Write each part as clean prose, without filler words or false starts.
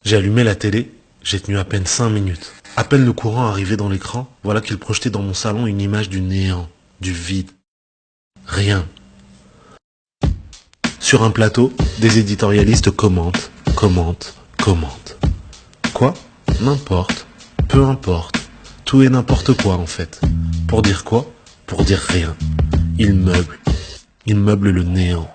J'ai allumé la télé, j'ai tenu à peine 5 minutes. À peine le courant arrivé dans l'écran, voilà qu'il projetait dans mon salon une image du néant, du vide. Rien. Sur un plateau, des éditorialistes commentent. Quoi? N'importe. Peu importe. Tout et n'importe quoi en fait. Pour dire quoi? Pour dire rien. Ils meublent. Ils meublent le néant.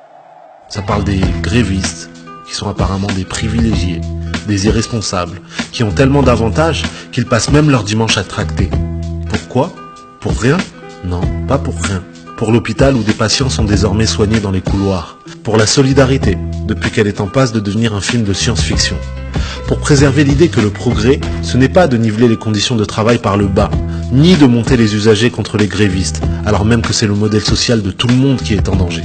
Ça parle des grévistes, qui sont apparemment des privilégiés, des irresponsables, qui ont tellement d'avantages qu'ils passent même leur dimanche à tracter. Pourquoi? Pour rien? Non, pas pour rien. Pour l'hôpital où des patients sont désormais soignés dans les couloirs. Pour la solidarité, depuis qu'elle est en passe de devenir un film de science-fiction. Pour préserver l'idée que le progrès, ce n'est pas de niveler les conditions de travail par le bas, ni de monter les usagers contre les grévistes, alors même que c'est le modèle social de tout le monde qui est en danger.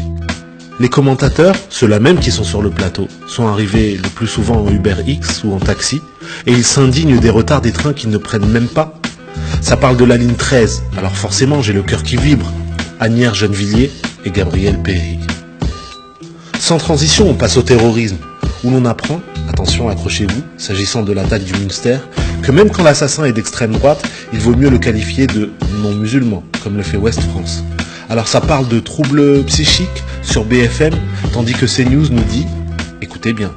Les commentateurs, ceux-là même qui sont sur le plateau, sont arrivés le plus souvent en Uber X ou en taxi, et ils s'indignent des retards des trains qu'ils ne prennent même pas. Ça parle de la ligne 13, alors forcément j'ai le cœur qui vibre. Agnières Gennevilliers et Gabriel Périg. Sans transition, on passe au terrorisme, où l'on apprend, attention accrochez-vous, s'agissant de l'attaque du Münster, que même quand l'assassin est d'extrême droite, il vaut mieux le qualifier de non-musulman, comme le fait Ouest France. Alors ça parle de troubles psychiques sur BFM, tandis que CNews nous dit, écoutez bien,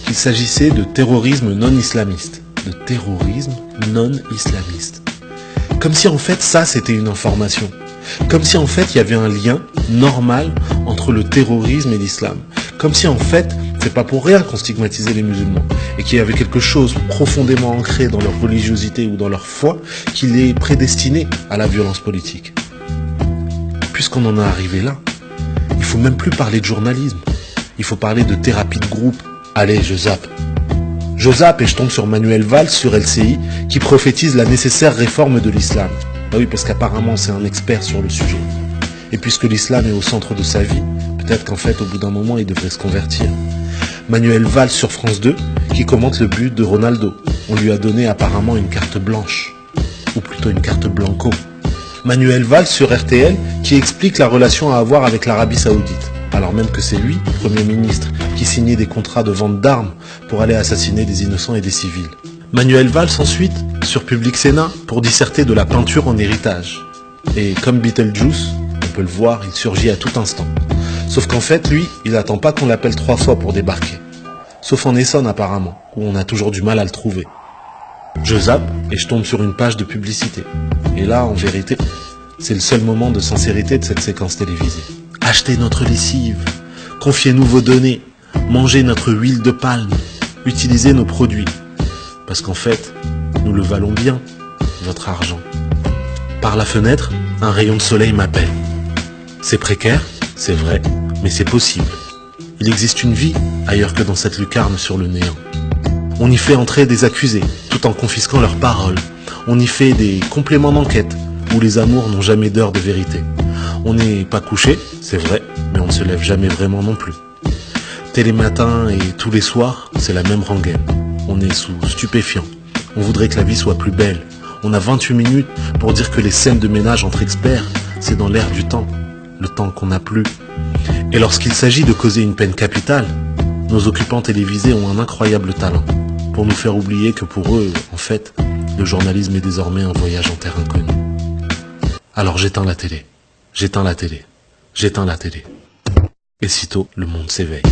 qu'il s'agissait de terrorisme non-islamiste. De terrorisme non-islamiste. Comme si en fait ça c'était une information. Comme si en fait il y avait un lien normal entre le terrorisme et l'islam. Comme si en fait c'est pas pour rien qu'on stigmatisait les musulmans et qu'il y avait quelque chose profondément ancré dans leur religiosité ou dans leur foi qui les prédestinait à la violence politique. Puisqu'on en est arrivé là, il faut même plus parler de journalisme. Il faut parler de thérapie de groupe. Allez, je zappe. Je zappe et je tombe sur Manuel Valls sur LCI qui prophétise la nécessaire réforme de l'islam. Bah oui, parce qu'apparemment c'est un expert sur le sujet. Et puisque l'islam est au centre de sa vie, peut-être qu'en fait au bout d'un moment il devrait se convertir. Manuel Valls sur France 2 qui commente le but de Ronaldo. On lui a donné apparemment une carte blanche. Ou plutôt une carte blanco. Manuel Valls sur RTL qui explique la relation à avoir avec l'Arabie Saoudite. Alors même que c'est lui, Premier ministre, qui signait des contrats de vente d'armes pour aller assassiner des innocents et des civils. Manuel Valls ensuite, sur Public Sénat, pour disserter de la peinture en héritage. Et comme Beetlejuice, on peut le voir, il surgit à tout instant. Sauf qu'en fait, lui, il n'attend pas qu'on l'appelle 3 fois pour débarquer. Sauf en Essonne apparemment, où on a toujours du mal à le trouver. Je zappe et je tombe sur une page de publicité. Et là, en vérité, c'est le seul moment de sincérité de cette séquence télévisée. Achetez notre lessive, confiez-nous vos données, mangez notre huile de palme, utilisez nos produits. Parce qu'en fait, nous le valons bien, votre argent. Par la fenêtre, un rayon de soleil m'appelle. C'est précaire, c'est vrai, mais c'est possible. Il existe une vie ailleurs que dans cette lucarne sur le néant. On y fait entrer des accusés, tout en confisquant leurs paroles. On y fait des compléments d'enquête, où les amours n'ont jamais d'heure de vérité. On n'est pas couché, c'est vrai, mais on ne se lève jamais vraiment non plus. Télématin et tous les soirs, c'est la même rengaine. On est sous stupéfiants. On voudrait que la vie soit plus belle. On a 28 minutes pour dire que les scènes de ménage entre experts, c'est dans l'air du temps. Le temps qu'on n'a plus. Et lorsqu'il s'agit de causer une peine capitale, nos occupants télévisés ont un incroyable talent. Pour nous faire oublier que pour eux, en fait, le journalisme est désormais un voyage en terre inconnue. Alors j'éteins la télé. J'éteins la télé. J'éteins la télé. Et sitôt, le monde s'éveille.